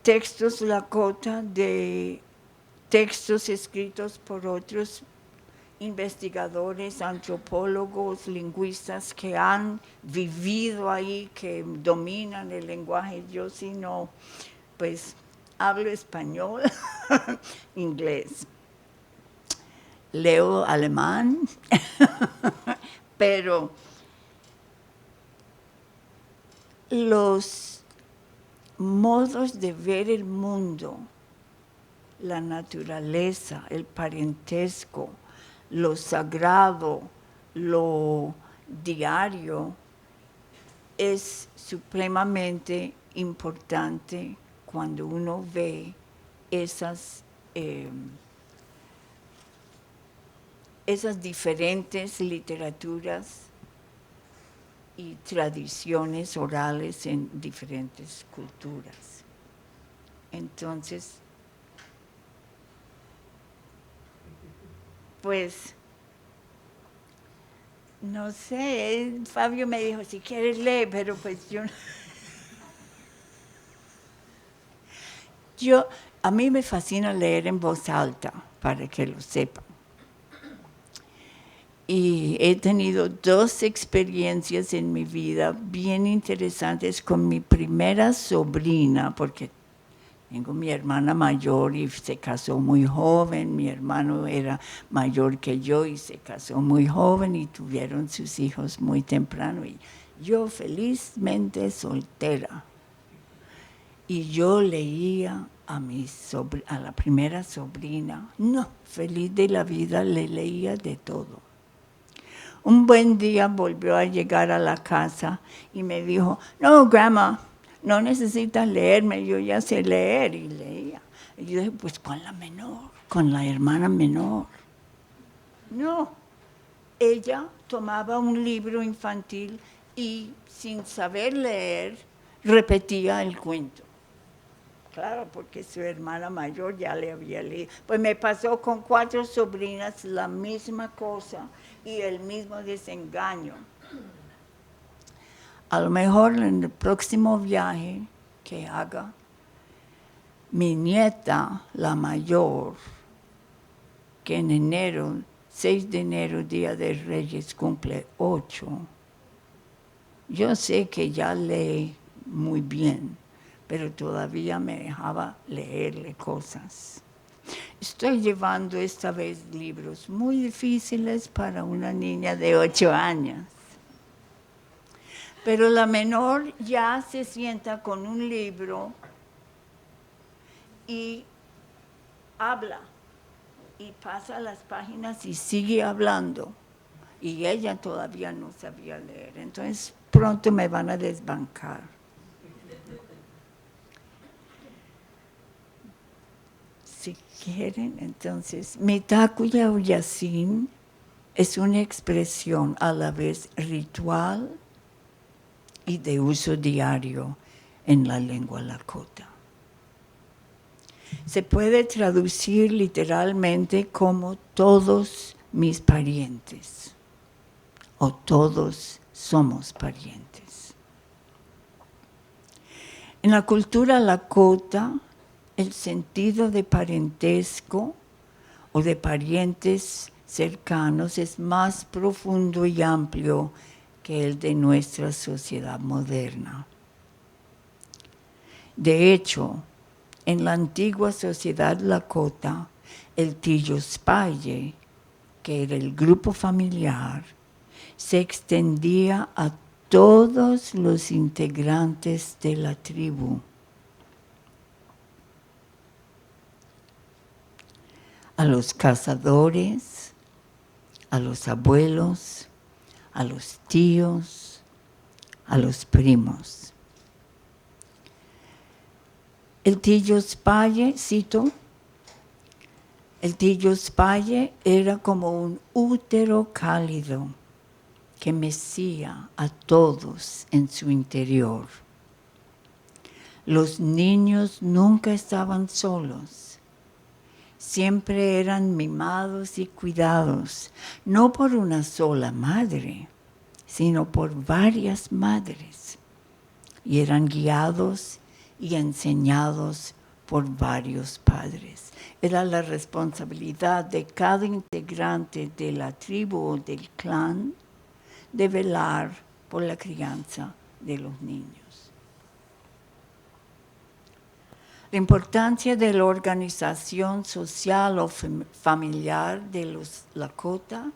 textos Lakota, de textos escritos por otros investigadores, antropólogos, lingüistas que han vivido ahí, que dominan el lenguaje. Yo sí no, pues hablo español, inglés, leo alemán, pero los modos de ver el mundo, la naturaleza, el parentesco, lo sagrado, lo diario, es supremamente importante cuando uno ve esas diferentes literaturas y tradiciones orales en diferentes culturas. Entonces, pues, no sé, Fabio me dijo, si quieres leer, pero pues a mí me fascina leer en voz alta, para que lo sepan. Y he tenido 2 experiencias en mi vida bien interesantes con mi primera sobrina, porque tengo mi hermana mayor y se casó muy joven, mi hermano era mayor que yo y se casó muy joven y tuvieron sus hijos muy temprano. Y yo felizmente soltera. Y yo leía a la primera sobrina, no, feliz de la vida, le leía de todo. Un buen día volvió a llegar a la casa y me dijo, no, grandma, no necesitas leerme, yo ya sé leer, y leía. Y yo dije, pues con la menor, con la hermana menor. No, ella tomaba un libro infantil y sin saber leer, repetía el cuento. Claro, porque su hermana mayor ya le había leído. Pues me pasó con 4 sobrinas la misma cosa y el mismo desengaño. A lo mejor en el próximo viaje que haga, mi nieta, la mayor, que en enero, 6 de enero, Día de Reyes, cumple 8, yo sé que ya lee muy bien, pero todavía me dejaba leerle cosas. Estoy llevando esta vez libros muy difíciles para una niña de 8 años. Pero la menor ya se sienta con un libro y habla, y pasa las páginas y sigue hablando. Y ella todavía no sabía leer. Entonces pronto me van a desbancar. Si quieren, entonces, Mitakuye Oyasin es una expresión a la vez ritual y de uso diario en la lengua lakota. Se puede traducir literalmente como todos mis parientes o todos somos parientes. En la cultura lakota, el sentido de parentesco o de parientes cercanos es más profundo y amplio que el de nuestra sociedad moderna. De hecho, en la antigua sociedad lakota, El Tillo Spaye, que era el grupo familiar, se extendía a todos los integrantes de la tribu. A los cazadores, a los abuelos, a los tíos, a los primos. El Tillo Spaye, cito, el Tillo Spaye era como un útero cálido que mecía a todos en su interior. Los niños nunca estaban solos. Siempre eran mimados y cuidados, no por una sola madre, sino por varias madres. Y eran guiados y enseñados por varios padres. Era la responsabilidad de cada integrante de la tribu o del clan de velar por la crianza de los niños. La importancia de la organización social o familiar de los Lakota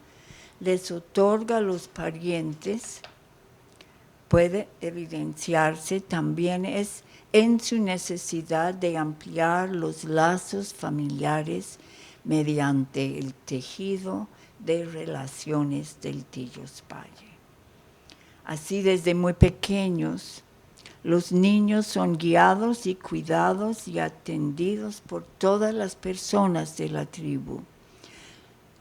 les otorga a los parientes, puede evidenciarse también en su necesidad de ampliar los lazos familiares mediante el tejido de relaciones del Tillo Spaye. Así, desde muy pequeños, los niños son guiados y cuidados y atendidos por todas las personas de la tribu,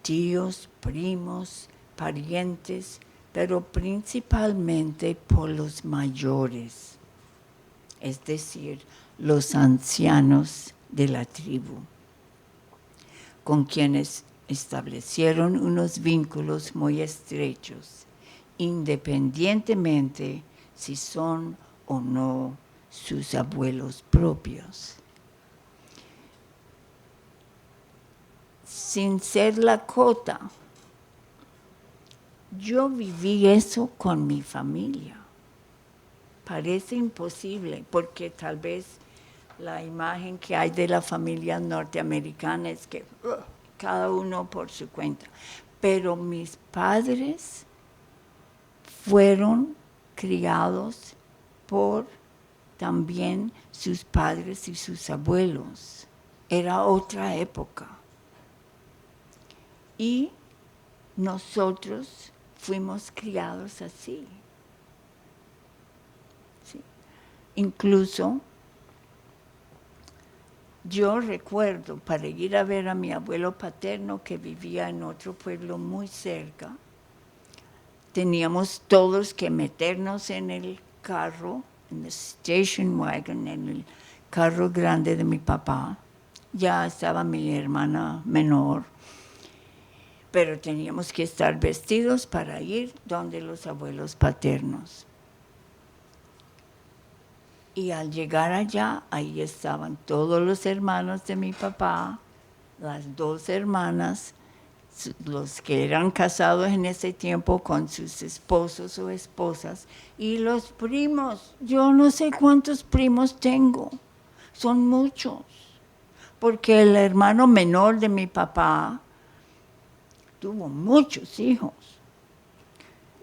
tíos, primos, parientes, pero principalmente por los mayores, es decir, los ancianos de la tribu, con quienes establecieron unos vínculos muy estrechos, independientemente si son o no sus abuelos propios. Sin ser Lakota, yo viví eso con mi familia. Parece imposible, porque tal vez la imagen que hay de la familia norteamericana es que cada uno por su cuenta. Pero mis padres fueron criados por también sus padres y sus abuelos. Era otra época. Y nosotros fuimos criados así. ¿Sí? Incluso yo recuerdo, para ir a ver a mi abuelo paterno que vivía en otro pueblo muy cerca, teníamos todos que meternos en el carro, en el station wagon, en el carro grande de mi papá. Ya estaba mi hermana menor, pero teníamos que estar vestidos para ir donde los abuelos paternos. Y al llegar allá, ahí estaban todos los hermanos de mi papá, las dos hermanas, los que eran casados en ese tiempo con sus esposos o esposas, y los primos. Yo no sé cuántos primos tengo, son muchos, porque el hermano menor de mi papá tuvo muchos hijos.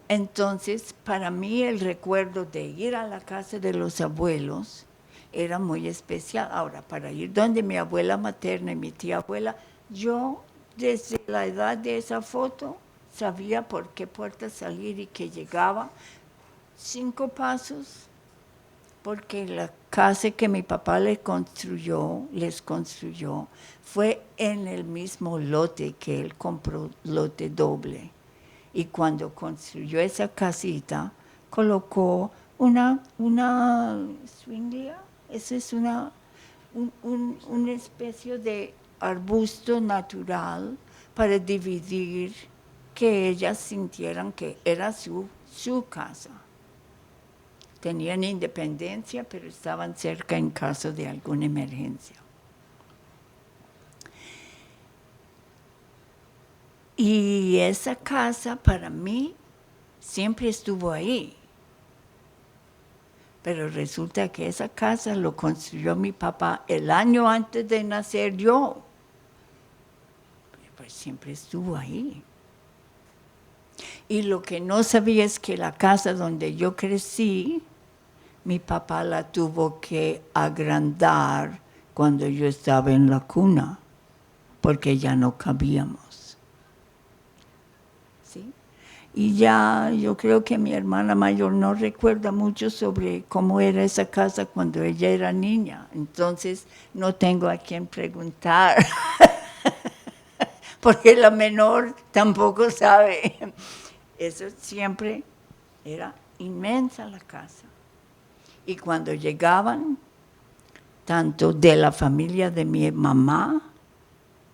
Entonces, para mí el recuerdo de ir a la casa de los abuelos era muy especial. Ahora, para ir donde mi abuela materna y mi tía abuela, yo desde la edad de esa foto sabía por qué puerta salir y que llegaba 5 pasos, porque la casa que mi papá les construyó fue en el mismo lote que él compró, lote doble. Y cuando construyó esa casita, colocó una swinglia, eso es una especie de arbusto natural para dividir, que ellas sintieran que era su casa. Tenían independencia, pero estaban cerca en caso de alguna emergencia. Y esa casa para mí siempre estuvo ahí. Pero resulta que esa casa lo construyó mi papá el año antes de nacer yo. pues siempre estuvo ahí. Y lo que no sabía es que la casa donde yo crecí, mi papá la tuvo que agrandar cuando yo estaba en la cuna, porque ya no cabíamos. ¿Sí? Y ya yo creo que mi hermana mayor no recuerda mucho sobre cómo era esa casa cuando ella era niña. Entonces no tengo a quien preguntar, porque la menor tampoco sabe. Eso siempre era inmensa la casa. Y cuando llegaban, tanto de la familia de mi mamá,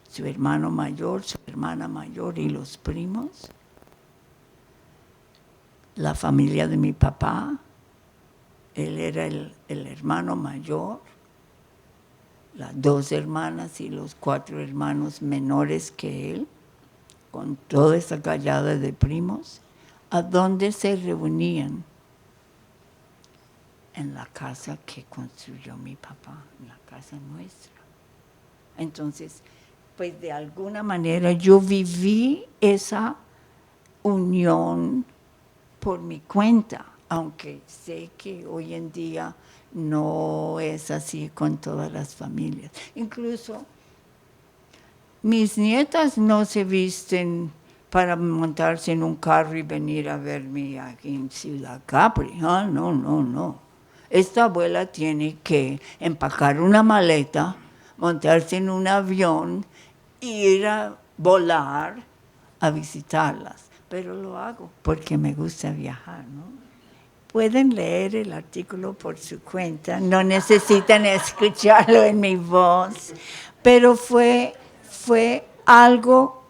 su hermano mayor, su hermana mayor y los primos, la familia de mi papá, él era el hermano mayor, las 2 hermanas y los 4 hermanos menores que él, con toda esa gallada de primos, ¿a dónde se reunían? En la casa que construyó mi papá, en la casa nuestra. Entonces, pues de alguna manera yo viví esa unión por mi cuenta, aunque sé que hoy en día no es así con todas las familias. Incluso mis nietas no se visten para montarse en un carro y venir a verme aquí en Ciudad Capri. Ah, no, no, no. Esta abuela tiene que empacar una maleta, montarse en un avión, ir a volar a visitarlas. Pero lo hago porque me gusta viajar, ¿no? Pueden leer el artículo por su cuenta, no necesitan escucharlo en mi voz, pero fue algo,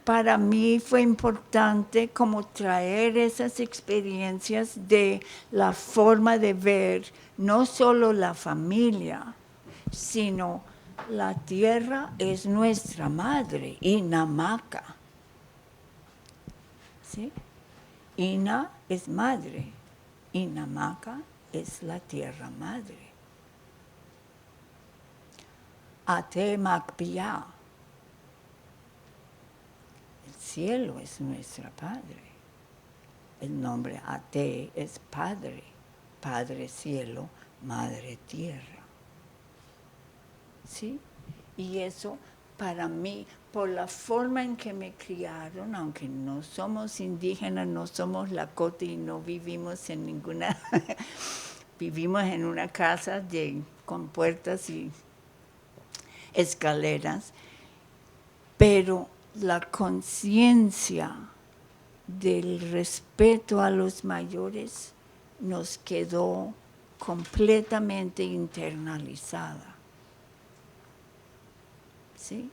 para mí fue importante como traer esas experiencias de la forma de ver no solo la familia, sino la tierra es nuestra madre, Inamaca. ¿Sí? Ina es madre, Inamaca es la tierra madre. Ate Macpiá, el cielo es nuestra padre. El nombre Ate es padre, padre cielo, madre tierra. ¿Sí? Y eso para mí, por la forma en que me criaron, aunque no somos indígenas, no somos Lakota y no vivimos en ninguna, vivimos en una casa con puertas y escaleras, pero la conciencia del respeto a los mayores nos quedó completamente internalizada. ¿Sí?